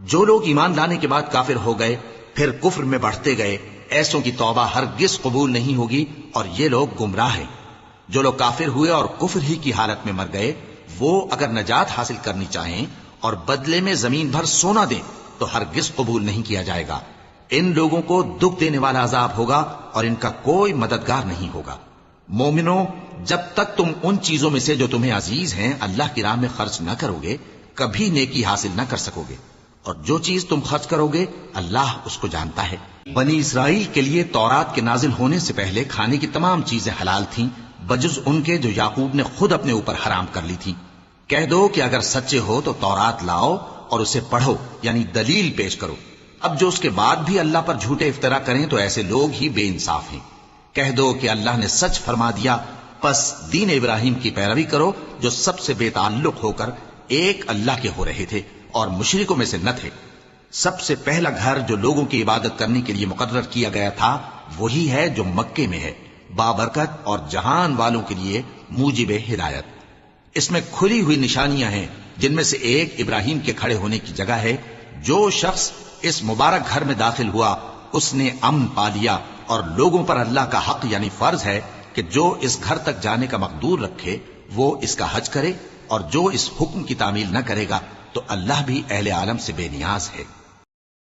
جو لوگ ایمان لانے کے بعد کافر ہو گئے پھر کفر میں بڑھتے گئے، ایسوں کی توبہ ہرگز قبول نہیں ہوگی اور یہ لوگ گمراہ ہیں۔ جو لوگ کافر ہوئے اور کفر ہی کی حالت میں مر گئے، وہ اگر نجات حاصل کرنی چاہیں اور بدلے میں زمین بھر سونا دیں تو ہرگز قبول نہیں کیا جائے گا۔ ان لوگوں کو دکھ دینے والا عذاب ہوگا اور ان کا کوئی مددگار نہیں ہوگا۔ مومنو، جب تک تم ان چیزوں میں سے جو تمہیں عزیز ہیں اللہ کی راہ میں خرچ نہ کرو گے، کبھی نیکی حاصل نہ کر سکو گے، اور جو چیز تم خرچ کرو گے اللہ اس کو جانتا ہے۔ بنی اسرائیل کے لیے تورات کے نازل ہونے سے پہلے کھانے کی تمام چیزیں حلال تھیں بجز ان کے جو یعقوب نے خود اپنے اوپر حرام کر لی تھی۔ کہہ دو کہ اگر سچے ہو تو تورات لاؤ اور اسے پڑھو، یعنی دلیل پیش کرو۔ اب جو اس کے بعد بھی اللہ پر جھوٹے افطرا کریں تو ایسے لوگ ہی بے انصاف ہیں۔ کہہ دو کہ اللہ نے سچ فرما دیا، پس دین ابراہیم کی پیروی کرو جو سب سے بے تعلق ہو کر ایک اللہ کے ہو رہے تھے اور مشرکوں میں سے نہ تھے۔ سب سے پہلا گھر جو لوگوں کی عبادت کرنے کے لیے مقرر کیا گیا تھا وہی ہے جو مکے میں ہے، بابرکت اور جہان والوں کے لیے موجب ہدایت۔ اس میں کھلی ہوئی نشانیاں ہیں، جن میں سے ایک ابراہیم کے کھڑے ہونے کی جگہ ہے۔ جو شخص اس مبارک گھر میں داخل ہوا اس نے امن پا لیا، اور لوگوں پر اللہ کا حق یعنی فرض ہے کہ جو اس گھر تک جانے کا مقدور رکھے وہ اس کا حج کرے، اور جو اس حکم کی تعمیل نہ کرے گا تو اللہ بھی اہل عالم سے بے نیاز ہے۔